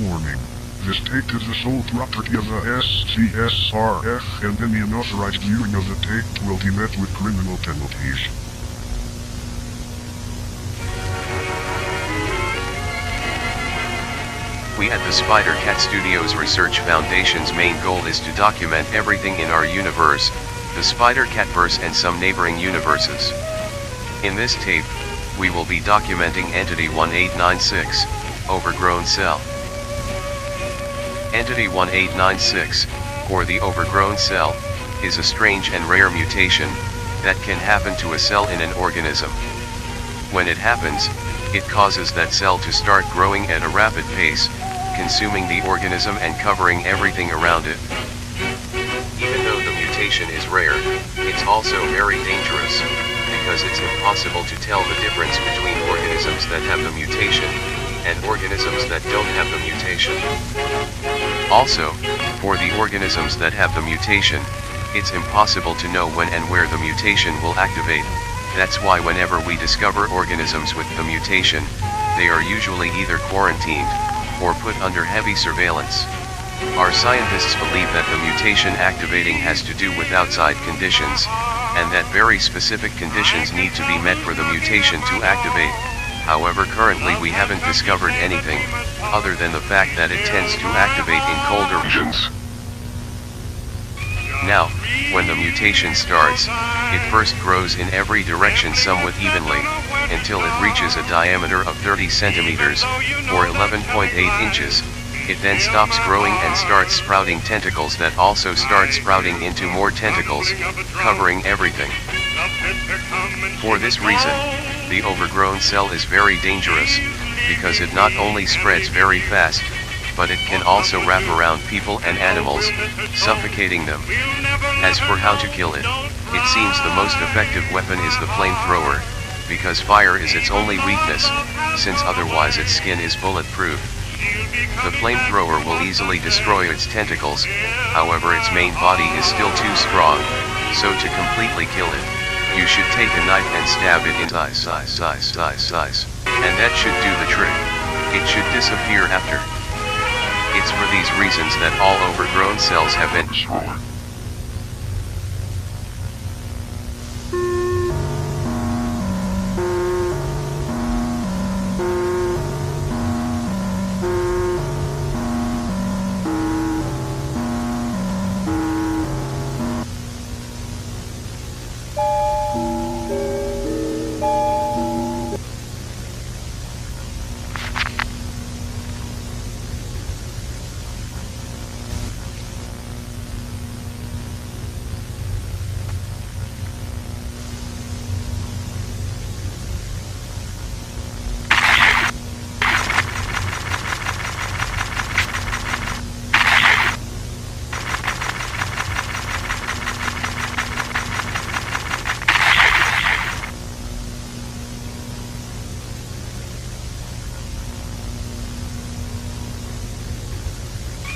Warning. This tape is the sole property of the SCSRF, and any unauthorized viewing of the tape will be met with criminal penalties. We at the Spider Cat Studios Research Foundation's main goal is to document everything in our universe, the Spider Catverse and some neighboring universes. In this tape, we will be documenting Entity 1896, Overgrown Cell. Entity 1896, or the Overgrown Cell, is a strange and rare mutation that can happen to a cell in an organism. When it happens, it causes that cell to start growing at a rapid pace, consuming the organism and covering everything around it. Even though the mutation is rare, it's also very dangerous, because it's impossible to tell the difference between organisms that have the mutation and organisms that don't have the mutation. Also, for the organisms that have the mutation, it's impossible to know when and where the mutation will activate. That's why whenever we discover organisms with the mutation, they are usually either quarantined or put under heavy surveillance. Our scientists believe that the mutation activating has to do with outside conditions, and that very specific conditions need to be met for the mutation to activate. However, currently we haven't discovered anything, other than the fact that it tends to activate in colder regions. Now, when the mutation starts, it first grows in every direction somewhat evenly, until it reaches a diameter of 30 centimeters, or 11.8 inches. It then stops growing and starts sprouting tentacles that also start sprouting into more tentacles, covering everything. For this reason, the overgrown cell is very dangerous, because it not only spreads very fast, but it can also wrap around people and animals, suffocating them. As for how to kill it, it seems the most effective weapon is the flamethrower, because fire is its only weakness, since otherwise its skin is bulletproof. The flamethrower will easily destroy its tentacles, however its main body is still too strong, so to completely kill it, you should take a knife and stab it into size, and that should do the trick. It should disappear after. It's for these reasons that all overgrown cells have been destroyed.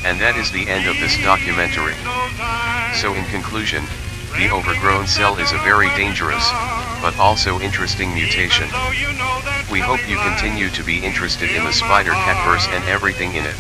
And that is the end of this documentary. So in conclusion, the overgrown cell is a very dangerous, but also interesting mutation. We hope you continue to be interested in the Spider Catverse and everything in it.